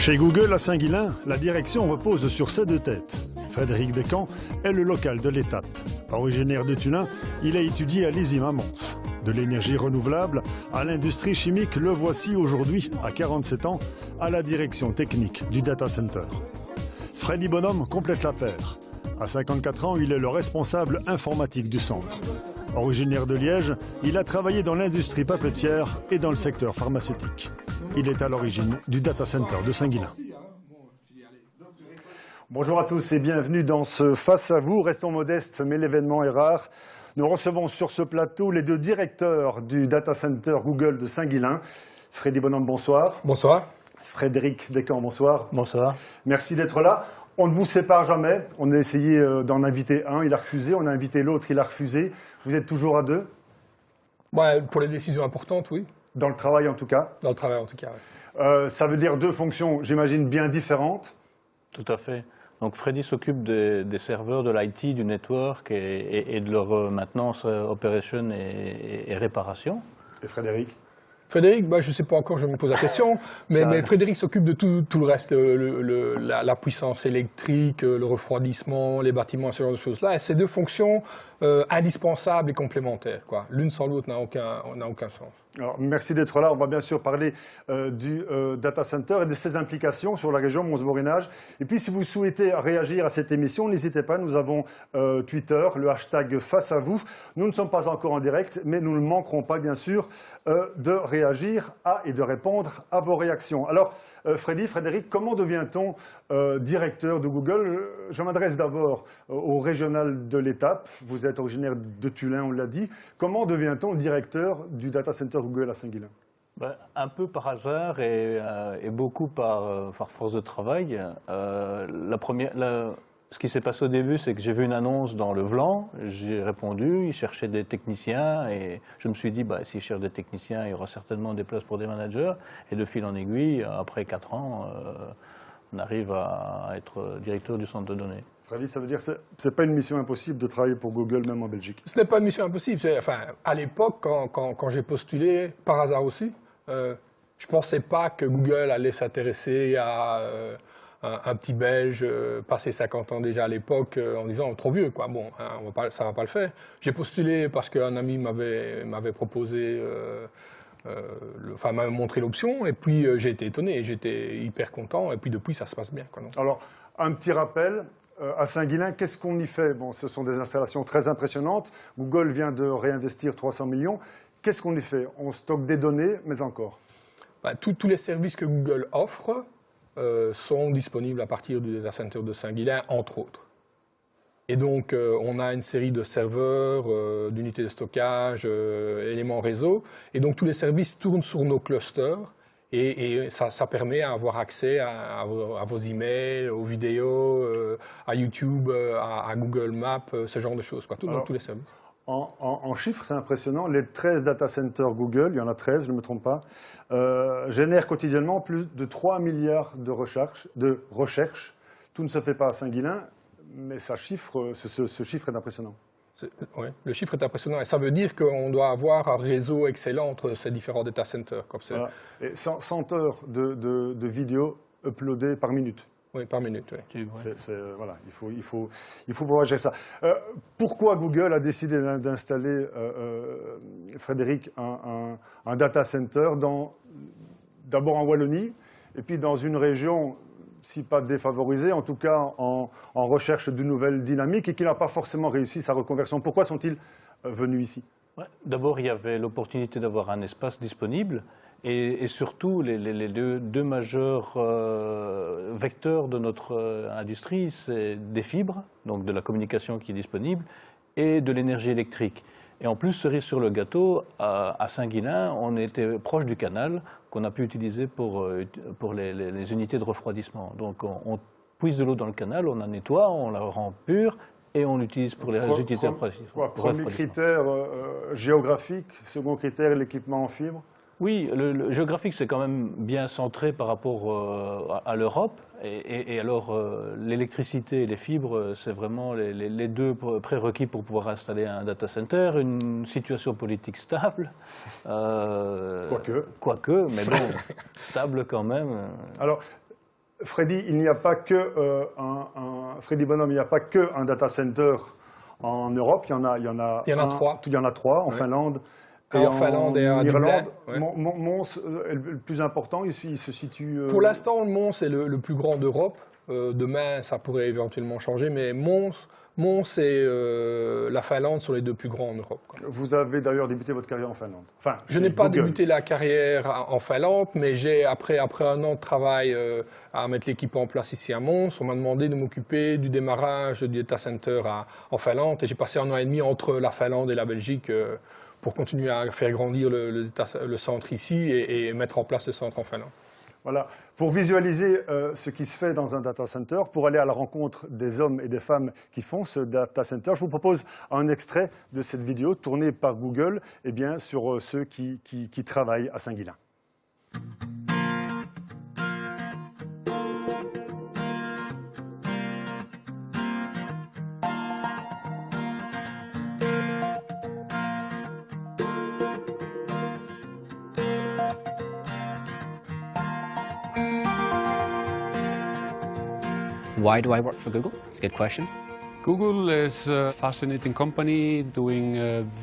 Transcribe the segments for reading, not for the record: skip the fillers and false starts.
Chez Google à Saint-Guilain, la direction repose sur ses deux têtes. Frédéric Descamps est le local de l'étape. Originaire de Tullin, il a étudié à l'ISIM à Mons. De l'énergie renouvelable à l'industrie chimique, le voici aujourd'hui, à 47 ans, à la direction technique du data center. Freddy Bonhomme complète la paire. À 54 ans, il est le responsable informatique du centre. Originaire de Liège, il a travaillé dans l'industrie papetière et dans le secteur pharmaceutique. Il est à l'origine du data center de Saint-Guilain. Bonjour à tous et bienvenue dans ce Face à vous. Restons modestes, mais l'événement est rare. Nous recevons sur ce plateau les deux directeurs du data center Google de Saint-Guilain. Freddy Bonhomme, bonsoir. Bonsoir. Frédéric Descamps, bonsoir. Bonsoir. Merci d'être là. On ne vous sépare jamais. On a essayé d'en inviter un, il a refusé. On a invité l'autre, il a refusé. Vous êtes toujours à deux? Ouais, pour les décisions importantes, oui. Dans le travail en tout cas? Dans le travail en tout cas, oui. Ça veut dire deux fonctions, j'imagine, bien différentes? Tout à fait. Donc Freddy s'occupe des serveurs, de l'IT, du network et de leur maintenance, operation et réparation. Et Frédéric? Frédéric, je ne sais pas encore, je me pose la question, mais Frédéric s'occupe de tout le reste, la puissance électrique, le refroidissement, les bâtiments, ce genre de choses-là. Et ces deux fonctions indispensables et complémentaires, quoi. L'une sans l'autre n'a aucun sens. Alors, merci d'être là. On va bien sûr parler du data center et de ses implications sur la région Mons-Borinage. Et puis, si vous souhaitez réagir à cette émission, n'hésitez pas. Nous avons Twitter, le hashtag Face à vous. Nous ne sommes pas encore en direct, mais nous ne manquerons pas, bien sûr, de réagir et de répondre à vos réactions. Alors, Frédéric, comment devient-on directeur de Google? Je m'adresse d'abord au régional de l'étape. Vous êtes originaire de Tullin, on l'a dit. Comment devient-on directeur du data center Google à Saint-Guilain? Un peu par hasard et beaucoup par force de travail. Ce qui s'est passé au début, c'est que j'ai vu une annonce dans le Vlan, j'ai répondu, ils cherchaient des techniciens et je me suis dit, s'ils cherchent des techniciens, il y aura certainement des places pour des managers. Et de fil en aiguille, après 4 ans, on arrive à être directeur du centre de données. Freddy, ça veut dire que ce n'est pas une mission impossible de travailler pour Google, même en Belgique? Ce n'est pas une mission impossible. À l'époque, quand j'ai postulé, par hasard aussi, je ne pensais pas que Google allait s'intéresser à un petit Belge passé 50 ans déjà à l'époque en disant trop vieux, quoi. Bon, hein, ça ne va pas le faire. J'ai postulé parce qu'un ami m'avait proposé, m'avait montré l'option et puis j'ai été étonné, j'étais hyper content et puis depuis ça se passe bien, quoi. Alors, un petit rappel. À Saint-Guilain, qu'est-ce qu'on y fait? Bon, ce sont des installations très impressionnantes. Google vient de réinvestir 300 millions. Qu'est-ce qu'on y fait? On stocke des données, mais encore? Tous les services que Google offre sont disponibles à partir du data center de Saint-Guilain, entre autres. Et donc, on a une série de serveurs, d'unités de stockage, éléments réseau. Et donc, tous les services tournent sur nos clusters. Et ça permet d'avoir accès à vos emails, aux vidéos, à YouTube, à Google Maps, ce genre de choses, quoi, tous les services. En chiffres, c'est impressionnant. Les 13 data centers Google, il y en a 13, je ne me trompe pas, génèrent quotidiennement plus de 3 milliards de recherches. Tout ne se fait pas à Saint-Guilain, mais ce chiffre est impressionnant. Oui, le chiffre est impressionnant et ça veut dire qu'on doit avoir un réseau excellent entre ces différents data centers. Comme ça. Voilà. Et 100 heures de vidéos uploadées par minute. Oui, par minute, oui. Voilà, il faut pouvoir gérer ça. Pourquoi Google a décidé d'installer, Frédéric, un data center d'abord en Wallonie et puis dans une région, si pas défavorisée, en tout cas en recherche d'une nouvelle dynamique et qui n'a pas forcément réussi sa reconversion? Pourquoi sont-ils venus ici? D'abord, il y avait l'opportunité d'avoir un espace disponible et surtout, les deux majeurs vecteurs de notre industrie, c'est des fibres, donc de la communication qui est disponible, et de l'énergie électrique. Et en plus, cerise sur le gâteau, à Saint-Guilain, on était proche du canal qu'on a pu utiliser pour les unités de refroidissement. Donc on puise de l'eau dans le canal, on la nettoie, on la rend pure et on l'utilise pour les unités de refroidissement. Premier critère géographique, second critère l'équipement en fibre? Oui, le géographique, c'est quand même bien centré par rapport à l'Europe. Et alors, l'électricité et les fibres, c'est vraiment les deux prérequis pour pouvoir installer un data center. Une situation politique stable. Quoique, mais bon, stable quand même. Alors, Freddy, il n'y a pas que Freddy Bonhomme, il n'y a pas que un data center en Europe. Il y en a trois. Il y en a trois en Ouais. Finlande. En Finlande et à Irlande. Dublin, ouais. Mons, le plus important, il se situe. Pour l'instant, Mons est le plus grand d'Europe. Demain, ça pourrait éventuellement changer, mais Mons et la Finlande sont les deux plus grands en Europe, quoi. Vous avez d'ailleurs débuté votre carrière en Finlande. Enfin, Je n'ai pas Google. débuté la carrière en Finlande, mais après un an de travail à mettre l'équipe en place ici à Mons, on m'a demandé de m'occuper du démarrage du data center en Finlande. Et j'ai passé 1 an et demi entre la Finlande et la Belgique pour continuer à faire grandir le centre ici et mettre en place le centre en Finlande. Voilà. Pour visualiser ce qui se fait dans un data center, pour aller à la rencontre des hommes et des femmes qui font ce data center, je vous propose un extrait de cette vidéo tournée par Google sur ceux qui travaillent à Saint-Guilain. Why do I work for Google? It's a good question. Google is a fascinating company doing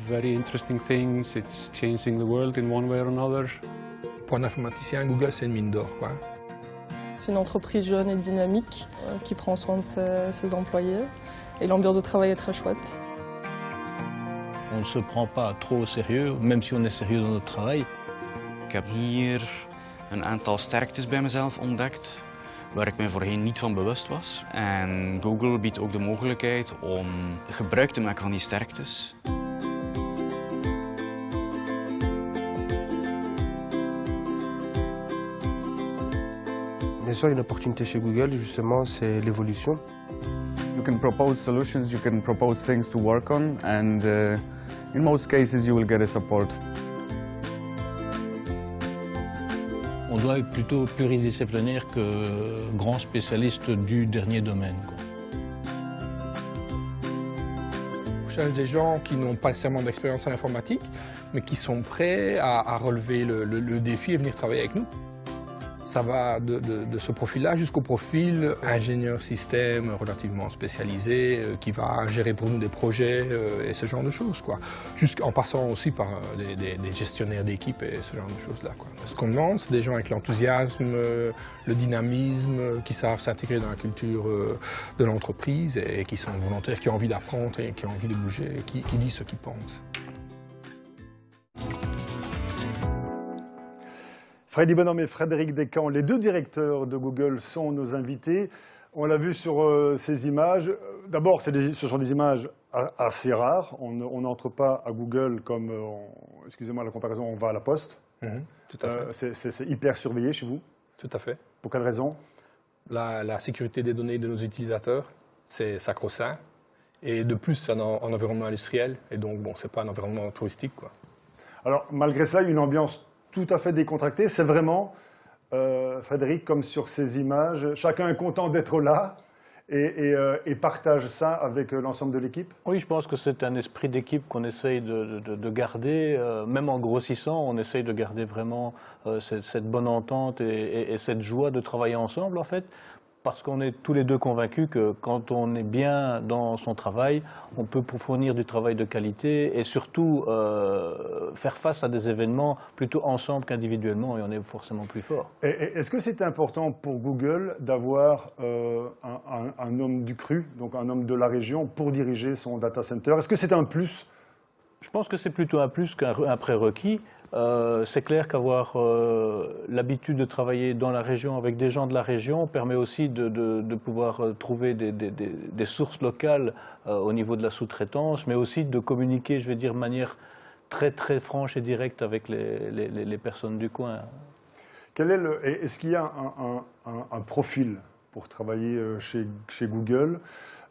very interesting things. It's changing the world in one way or another. Pour un informaticien, Google, c'est une mine d'or, quoi. C'est une entreprise jeune et dynamique qui prend soin de ses employés. Et l'ambiance de travail est très chouette. On ne se prend pas trop au sérieux, même si on est sérieux dans notre travail. Ik heb hier een aantal sterktes bij mezelf ontdekt waar ik me voorheen niet van bewust was. En Google biedt ook de mogelijkheid om gebruik te maken van die sterktes. Bien sûr, il y a une opportunité chez Google, justement, c'est l'évolution. You can propose solutions, you can propose things to work on, and in most cases you will get a support. On doit être plutôt pluridisciplinaire que grand spécialiste du dernier domaine, quoi. On cherche des gens qui n'ont pas nécessairement d'expérience en informatique, mais qui sont prêts à relever le défi et venir travailler avec nous. Ça va de ce profil-là jusqu'au profil ingénieur système relativement spécialisé qui va gérer pour nous des projets et ce genre de choses, quoi. En passant aussi par des gestionnaires d'équipe et ce genre de choses-là, quoi. Ce qu'on demande, c'est des gens avec l'enthousiasme, le dynamisme, qui savent s'intégrer dans la culture de l'entreprise et qui sont volontaires, qui ont envie d'apprendre et qui ont envie de bouger, et qui disent ce qu'ils pensent. Freddy Bonhomme et Frédéric Descamps, les deux directeurs de Google, sont nos invités. On l'a vu sur ces images. D'abord, ce sont des images assez rares. On n'entre pas à Google comme, excusez-moi la comparaison, on va à la poste. Tout à fait. C'est hyper surveillé chez vous. Tout à fait. Pour quelle raison? La sécurité des données de nos utilisateurs, c'est sacro-saint. Et de plus, c'est un environnement industriel. Et donc, bon, c'est pas un environnement touristique, quoi. Alors, malgré ça, une ambiance tout à fait décontractée. C'est vraiment, Frédéric, comme sur ces images, chacun est content d'être là et partage ça avec l'ensemble de l'équipe? Oui, je pense que c'est un esprit d'équipe qu'on essaye de garder, même en grossissant, on essaye de garder vraiment cette bonne entente et cette joie de travailler ensemble, en fait. Parce qu'on est tous les deux convaincus que quand on est bien dans son travail, on peut fournir du travail de qualité et surtout faire face à des événements plutôt ensemble qu'individuellement, et on est forcément plus fort. Est-ce que c'est important pour Google d'avoir un homme du cru, donc un homme de la région, pour diriger son data center? Est-ce que c'est un plus? Je pense que c'est plutôt un plus qu'un prérequis. C'est clair qu'avoir l'habitude de travailler dans la région avec des gens de la région permet aussi de pouvoir trouver des sources locales au niveau de la sous-traitance, mais aussi de communiquer, je vais dire, de manière très très franche et directe avec les personnes du coin. Est-ce qu'il y a un profil pour travailler chez Google?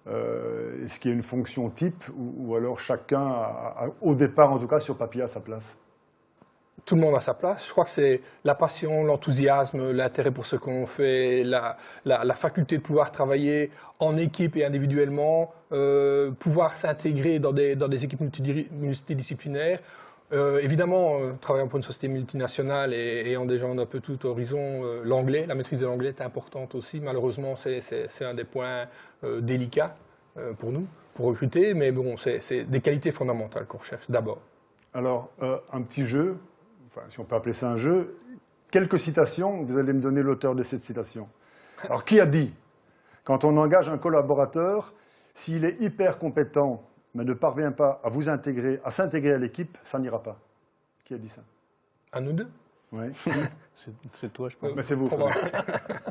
Est-ce qu'il y a une fonction type ou alors chacun, au départ en tout cas, sur papier, a sa place? Tout le monde a sa place. Je crois que c'est la passion, l'enthousiasme, l'intérêt pour ce qu'on fait, la faculté de pouvoir travailler en équipe et individuellement, pouvoir s'intégrer dans des équipes multidisciplinaires. Évidemment, travaillant pour une société multinationale et ayant des gens d'un peu tout horizon, l'anglais, la maîtrise de l'anglais est importante aussi. Malheureusement, c'est un des points délicats pour nous, pour recruter, mais bon, c'est des qualités fondamentales qu'on recherche d'abord. Alors, un petit jeu, enfin, si on peut appeler ça un jeu, quelques citations, vous allez me donner l'auteur de cette citation. Alors, qui a dit, quand on engage un collaborateur, s'il est hyper compétent, mais ne parvient pas à vous intégrer, à s'intégrer à l'équipe, ça n'ira pas. Qui a dit ça? À nous deux? Oui. C'est toi, je pense. Mais c'est vous.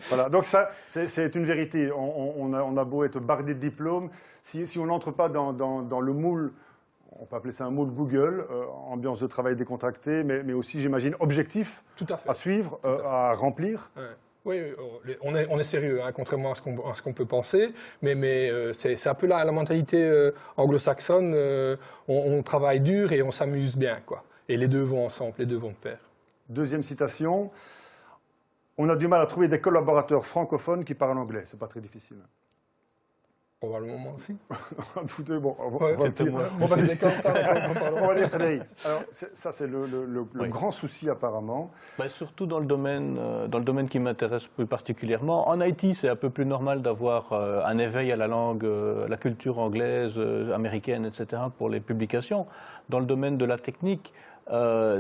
Voilà. Donc ça, c'est une vérité. On a beau être bardé de diplômes, si on n'entre pas dans le moule, on peut appeler ça un moule Google, ambiance de travail décontractée, mais aussi, j'imagine, objectif Tout à fait. à suivre, à remplir. Ouais. Oui, on est sérieux, hein, contrairement à ce qu'on peut penser, mais c'est un peu la mentalité anglo-saxonne. On travaille dur et on s'amuse bien, quoi. Et les deux vont ensemble, les deux vont de pair. Deuxième citation, on a du mal à trouver des collaborateurs francophones qui parlent anglais. C'est pas très difficile. Probablement moi aussi. Bon, on va dire Frédéric. Alors, ça, c'est le grand souci apparemment. Surtout dans le domaine qui m'intéresse plus particulièrement. En IT, c'est un peu plus normal d'avoir un éveil à la langue, à la culture anglaise, américaine, etc. pour les publications. Dans le domaine de la technique,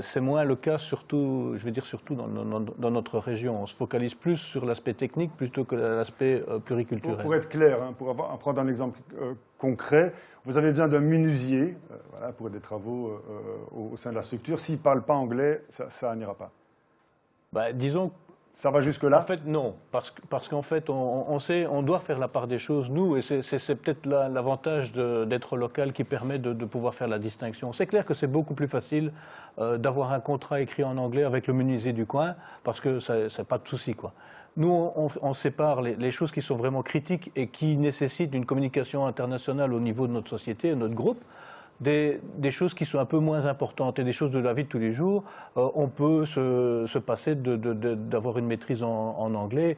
c'est moins le cas, surtout dans notre région. On se focalise plus sur l'aspect technique plutôt que l'aspect pluriculturel. Pour être clair, hein, pour prendre un exemple concret, vous avez besoin d'un menuisier voilà, pour des travaux au sein de la structure. S'il ne parle pas anglais, ça n'ira pas. Disons. Ça va jusque-là? En fait, non, parce qu'en fait, on doit faire la part des choses, nous, et c'est peut-être l'avantage d'être local qui permet de pouvoir faire la distinction. C'est clair que c'est beaucoup plus facile d'avoir un contrat écrit en anglais avec le menuisier du coin, parce que c'est pas de souci, quoi. Nous, on sépare les choses qui sont vraiment critiques et qui nécessitent une communication internationale au niveau de notre société, de notre groupe. Des choses qui sont un peu moins importantes et des choses de la vie de tous les jours, on peut se passer d'avoir une maîtrise en anglais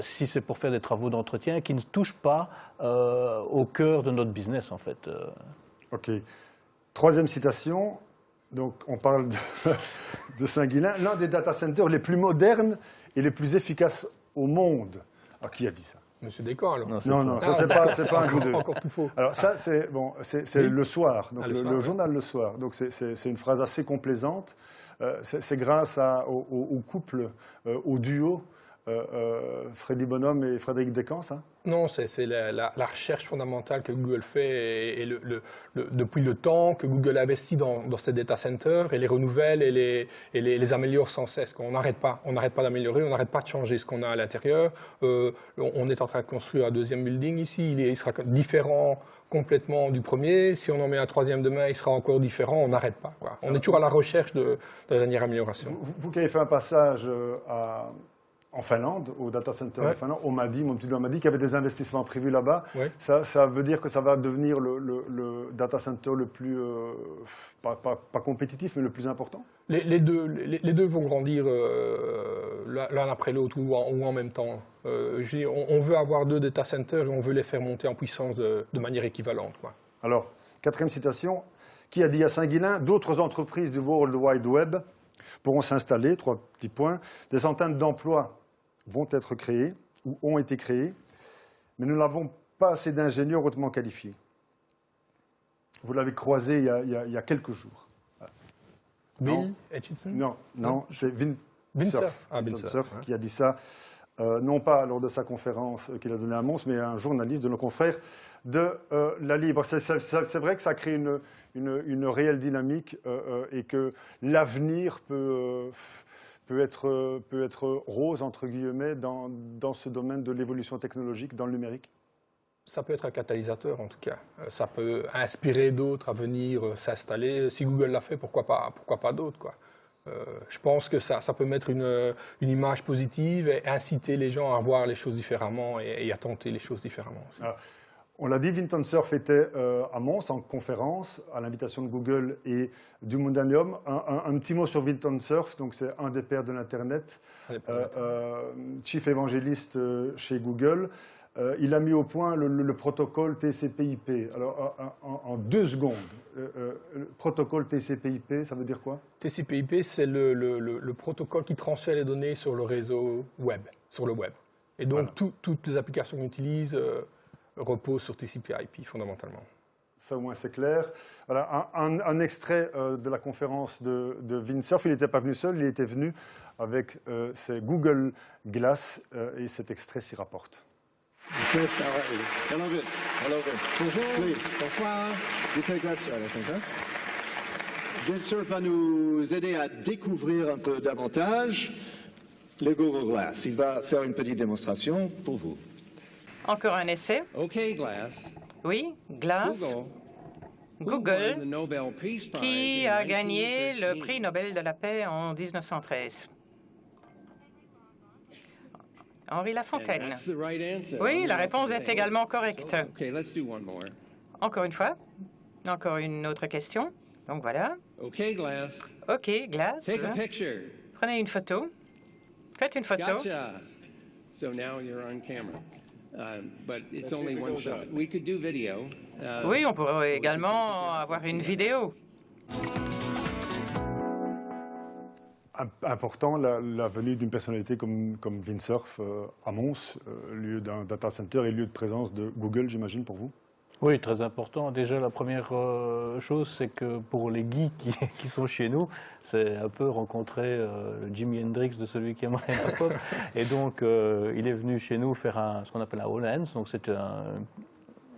si c'est pour faire des travaux d'entretien qui ne touchent pas au cœur de notre business, en fait. OK. Troisième citation. Donc, on parle de Saint-Guilain, l'un des data centers les plus modernes et les plus efficaces au monde. Alors, qui a dit ça? Monsieur Descamps, alors. Non, ça, c'est pas un coup de... Encore tout faux. Alors, ça, c'est oui. Le soir, donc le journal Le Soir. Donc, c'est une phrase assez complaisante. C'est grâce au couple, au duo, Freddy Bonhomme et Frédéric Descamps, ça? Non, c'est la recherche fondamentale que Google fait et depuis le temps que Google investit dans ces data centers et les renouvelle et les améliore sans cesse. On n'arrête pas d'améliorer, on n'arrête pas de changer ce qu'on a à l'intérieur. On est en train de construire un deuxième building ici, il sera différent complètement du premier. Si on en met un troisième demain, il sera encore différent, on n'arrête pas, quoi. On est toujours à la recherche de la dernière amélioration. Vous qui avez fait un passage en Finlande, au data center de Finlande, mon petit doigt m'a dit qu'il y avait des investissements prévus là-bas. Ouais. Ça veut dire que ça va devenir le data center le plus, pas compétitif, mais le plus important? Les deux vont grandir l'un après l'autre ou en même temps. On veut avoir deux data centers et on veut les faire monter en puissance de manière équivalente, quoi. Alors, quatrième citation, qui a dit à Saint-Guilain, d'autres entreprises du World Wide Web pourront s'installer, 3 petits points, des centaines d'emplois vont être créés ou ont été créés, mais nous n'avons pas assez d'ingénieurs hautement qualifiés. Vous l'avez croisé il y a quelques jours. Bill Hutchinson? Non, c'est Vint Cerf qui a dit ça, non pas lors de sa conférence qu'il a donnée à Mons, mais un journaliste de nos confrères de La Libre. C'est vrai que ça crée une réelle dynamique et que l'avenir peut être rose, entre guillemets, dans ce domaine de l'évolution technologique, dans le numérique? Ça peut être un catalyseur, en tout cas. Ça peut inspirer d'autres à venir s'installer. Si Google l'a fait, pourquoi pas d'autres, quoi. Je pense que ça peut mettre une image positive et inciter les gens à voir les choses différemment et à tenter les choses différemment aussi. Alors, on l'a dit, Vint Cerf était à Mons en conférence à l'invitation de Google et du Mundanium. Un petit mot sur Vint Cerf, donc c'est un des pères de l'Internet, chief évangéliste chez Google. Il a mis au point le protocole TCP/IP. Alors, en 2 secondes, protocole TCP/IP, ça veut dire quoi? TCP/IP, c'est le protocole qui transfère les données sur le réseau web, sur le web. Et donc, Voilà. toutes les applications qu'on utilise reposent sur TCP/IP, fondamentalement. Ça au moins c'est clair. Voilà, un extrait de la conférence de Windsurf. Il n'était pas venu seul, il était venu avec ses Google Glass et cet extrait s'y rapporte. Chris, how are you? Hello, good. Hello, good. Bonjour. Please. Bonsoir. You take that side, I think, huh? Windsurf va nous aider à découvrir un peu davantage le Google Glass. Il va faire une petite démonstration pour vous. Encore un essai. OK, Glass. Oui, Glass. Google, qui a gagné le prix Nobel de la paix en 1913. Henri Lafontaine. Oui, la réponse est également correcte. Encore une fois. Encore une autre question. Donc voilà. OK, Glass. OK, Glass. Take a picture. Prenez une photo. Faites une photo. Gotcha. So now you're on camera. But it's only one shot. We could do video. Oui, on pourrait également avoir une vidéo. Important, la venue d'une personnalité comme Windsurf à Mons, lieu d'un data center et lieu de présence de Google, j'imagine, pour vous? Oui, très important. Déjà, la première chose, c'est que pour les geeks qui sont chez nous, c'est un peu rencontrer le Jimi Hendrix de celui qui aimerait la pop. Et donc, il est venu chez nous faire ce qu'on appelle un all hands. Donc, c'était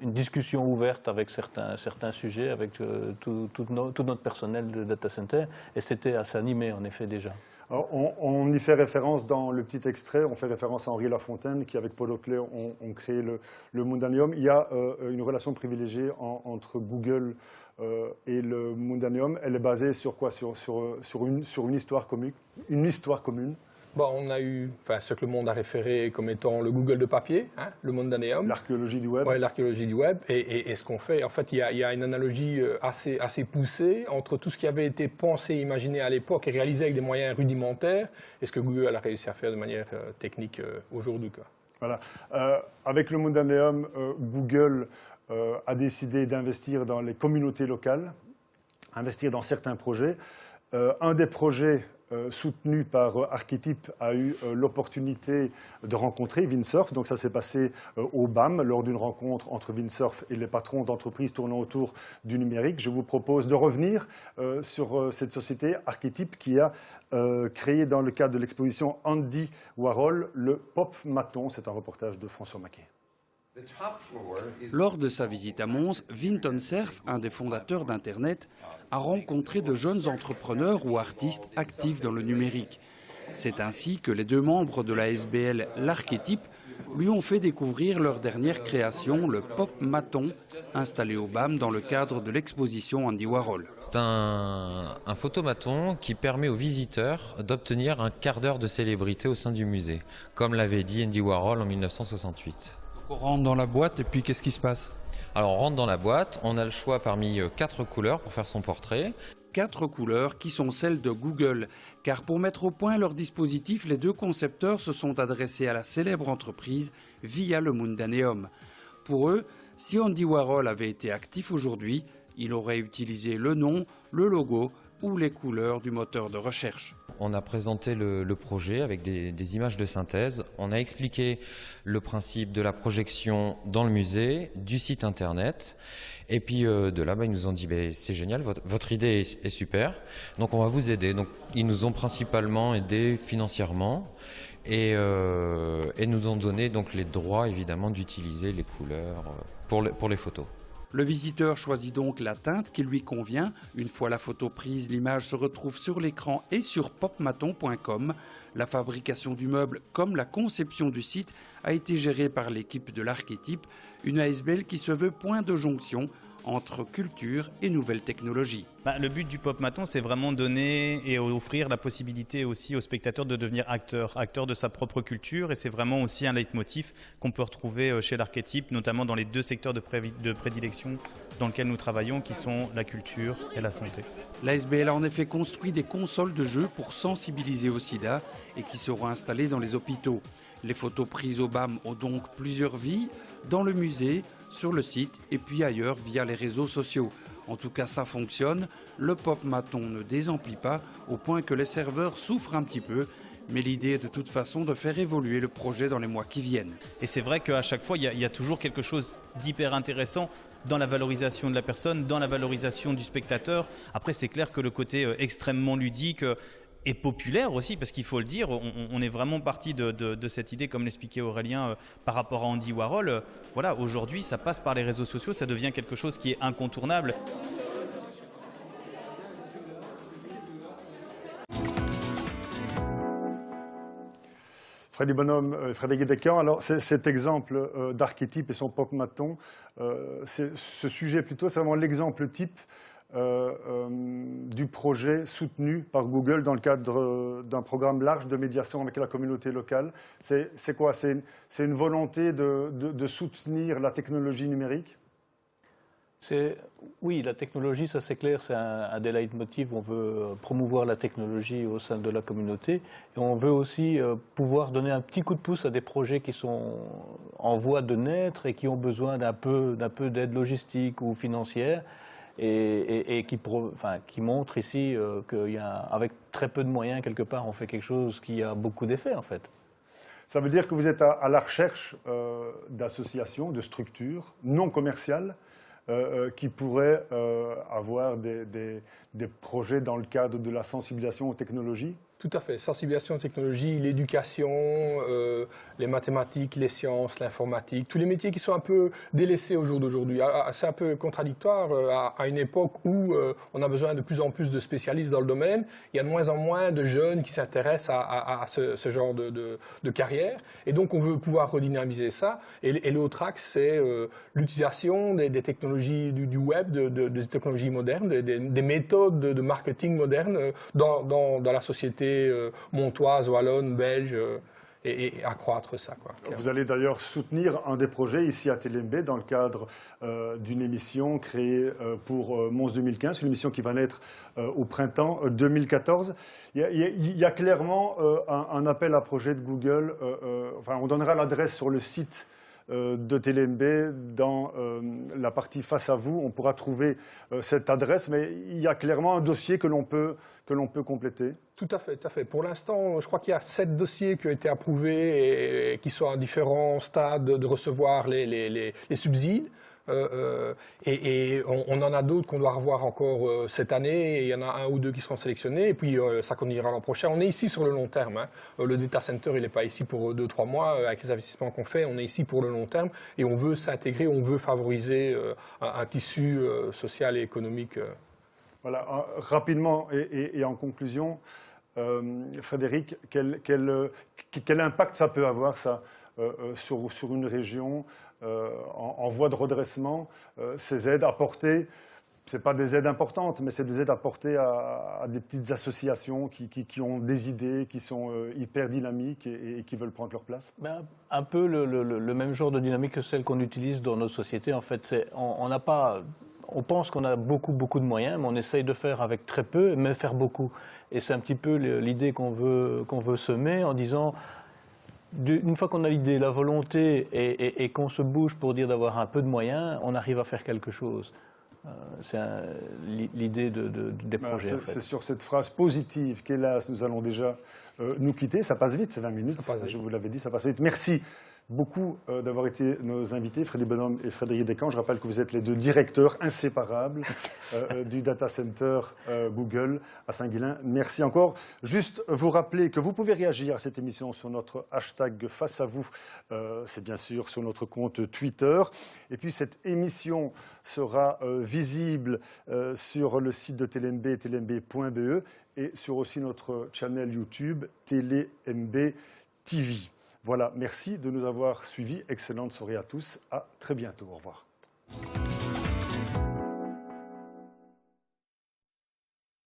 une discussion ouverte avec certains sujets, avec tout notre personnel de data center. Et c'était assez animé, en effet, déjà. Alors, on y fait référence dans le petit extrait, on fait référence à Henri Lafontaine qui, avec Paul Auclair, ont créé le Mundanium. Il y a une relation privilégiée entre Google et le Mundanium. Elle est basée sur quoi? Sur une histoire commune. Bon, on a eu ce que le monde a référé comme étant le Google de papier, hein, le Mundaneum. L'archéologie du web. Oui, l'archéologie du web. Et ce qu'on fait, en fait, il y a une analogie assez poussée entre tout ce qui avait été pensé et imaginé à l'époque et réalisé avec des moyens rudimentaires et ce que Google a réussi à faire de manière technique aujourd'hui. Voilà. Avec le Mundaneum, Google a décidé d'investir dans les communautés locales, investir dans certains projets. Un des projets soutenu par Archetype a eu l'opportunité de rencontrer Windsurf. Donc ça s'est passé au BAM lors d'une rencontre entre Windsurf et les patrons d'entreprises tournant autour du numérique. Je vous propose de revenir sur cette société Archetype qui a créé dans le cadre de l'exposition Andy Warhol le Pop Maton. C'est un reportage de François Maquet. Lors de sa visite à Mons, Vinton Cerf, un des fondateurs d'Internet, a rencontré de jeunes entrepreneurs ou artistes actifs dans le numérique. C'est ainsi que les deux membres de la SBL L'Archétype lui ont fait découvrir leur dernière création, le Pop Maton, installé au BAM dans le cadre de l'exposition Andy Warhol. C'est un photomaton qui permet aux visiteurs d'obtenir un quart d'heure de célébrité au sein du musée, comme l'avait dit Andy Warhol en 1968. On rentre dans la boîte et puis qu'est-ce qui se passe? Alors on rentre dans la boîte, on a le choix parmi 4 couleurs pour faire son portrait. 4 couleurs qui sont celles de Google, car pour mettre au point leur dispositif, les deux concepteurs se sont adressés à la célèbre entreprise via le Mundaneum. Pour eux, si Andy Warhol avait été actif aujourd'hui, il aurait utilisé le nom, le logo ou les couleurs du moteur de recherche. On a présenté le projet avec des images de synthèse. On a expliqué le principe de la projection dans le musée, du site internet. Et puis de là, ils nous ont dit c'est génial, votre idée est super. Donc on va vous aider. Donc ils nous ont principalement aidés financièrement et nous ont donné donc les droits évidemment d'utiliser les couleurs pour les photos. Le visiteur choisit donc la teinte qui lui convient. Une fois la photo prise, l'image se retrouve sur l'écran et sur popmaton.com. La fabrication du meuble comme la conception du site a été gérée par l'équipe de l'Archétype, une ASBL qui se veut point de jonction entre culture et nouvelles technologies. Le but du Pop Maton, c'est vraiment donner et offrir la possibilité aussi aux spectateurs de devenir acteurs de sa propre culture. Et c'est vraiment aussi un leitmotiv qu'on peut retrouver chez l'Archétype, notamment dans les 2 secteurs de prédilection dans lesquels nous travaillons, qui sont la culture et la santé. L'ASBL a en effet construit des consoles de jeux pour sensibiliser au sida et qui seront installées dans les hôpitaux. Les photos prises au BAM ont donc plusieurs vies, dans le musée, sur le site et puis ailleurs via les réseaux sociaux. En tout cas, ça fonctionne. Le pop maton ne désemplit pas, au point que les serveurs souffrent un petit peu. Mais l'idée est de toute façon de faire évoluer le projet dans les mois qui viennent. Et c'est vrai qu'à chaque fois, il y a toujours quelque chose d'hyper intéressant dans la valorisation de la personne, dans la valorisation du spectateur. Après, c'est clair que le côté extrêmement ludique et populaire aussi, parce qu'il faut le dire, on est vraiment parti de cette idée, comme l'expliquait Aurélien, par rapport à Andy Warhol. Voilà, aujourd'hui, ça passe par les réseaux sociaux, ça devient quelque chose qui est incontournable. Freddy Bonhomme, Frédéric Descamps, alors cet exemple d'archétype et son pop maton, ce sujet plutôt, c'est vraiment l'exemple type du projet soutenu par Google dans le cadre d'un programme large de médiation avec la communauté locale. C'est quoi? C'est une volonté de soutenir la technologie numérique? Oui, la technologie, ça c'est clair, c'est un des leitmotifs. On veut promouvoir la technologie au sein de la communauté et on veut aussi pouvoir donner un petit coup de pouce à des projets qui sont en voie de naître et qui ont besoin d'un peu d'aide logistique ou financière et qui montrent ici qu'avec très peu de moyens, quelque part, on fait quelque chose qui a beaucoup d'effets en fait. Ça veut dire que vous êtes à la recherche d'associations, de structures non commerciales qui pourraient avoir des projets dans le cadre de la sensibilisation aux technologies? Tout à fait. Sensibilisation aux technologies, l'éducation, les mathématiques, les sciences, l'informatique, tous les métiers qui sont un peu délaissés au jour d'aujourd'hui. C'est un peu contradictoire à une époque où on a besoin de plus en plus de spécialistes dans le domaine. Il y a de moins en moins de jeunes qui s'intéressent à ce genre de carrière. Et donc, on veut pouvoir redynamiser ça. Et l'autre axe, c'est l'utilisation des technologies du web, des technologies modernes, des méthodes de marketing modernes dans la société montoise, wallonne, belge, et accroître ça, quoi. Vous allez d'ailleurs soutenir un des projets ici à TLMB dans le cadre d'une émission créée pour Mons 2015, une émission qui va naître au printemps 2014. Il y a clairement un appel à projet de Google. On donnera l'adresse sur le site de TLMB dans la partie face à vous. On pourra trouver cette adresse, mais il y a clairement un dossier que l'on peut compléter. Tout à fait, tout à fait. Pour l'instant, je crois qu'il y a 7 dossiers qui ont été approuvés et qui sont à différents stades de recevoir les subsides. Et on en a d'autres qu'on doit revoir encore cette année. Et il y en a 1 ou 2 qui seront sélectionnés. Et puis, ça continuera l'an prochain. On est ici sur le long terme. Hein. Le data center, il n'est pas ici pour 2-3 mois. Avec les investissements qu'on fait, on est ici pour le long terme. Et on veut s'intégrer, on veut favoriser un tissu social et économique. Voilà, rapidement et en conclusion, Frédéric, quel impact ça peut avoir ça, sur une région en voie de redressement, ces aides apportées? Ce n'est pas des aides importantes, mais c'est des aides apportées à des petites associations qui ont des idées, qui sont hyper dynamiques et qui veulent prendre leur place? Un peu le même genre de dynamique que celle qu'on utilise dans nos sociétés. En fait, on pense qu'on a beaucoup de moyens, mais on essaye de faire avec très peu, mais faire beaucoup. Et c'est un petit peu l'idée qu'on veut semer en disant, une fois qu'on a l'idée, la volonté et qu'on se bouge pour dire d'avoir un peu de moyens, on arrive à faire quelque chose. C'est l'idée des projets. En fait. C'est sur cette phrase positive qu'hélas, nous allons déjà nous quitter. Ça passe vite, c'est 20 minutes. Je vous l'avais dit, ça passe vite. Merci beaucoup d'avoir été nos invités, Freddy Bonhomme et Frédéric Descamps. Je rappelle que vous êtes les 2 directeurs inséparables du data center Google à Saint-Guilain. Merci encore. Juste vous rappeler que vous pouvez réagir à cette émission sur notre hashtag face à vous. C'est bien sûr sur notre compte Twitter. Et puis cette émission sera visible sur le site de TLMB, tlmb.be, et sur aussi notre channel YouTube TLMB TV. Voilà, merci de nous avoir suivis. Excellente soirée à tous. À très bientôt. Au revoir.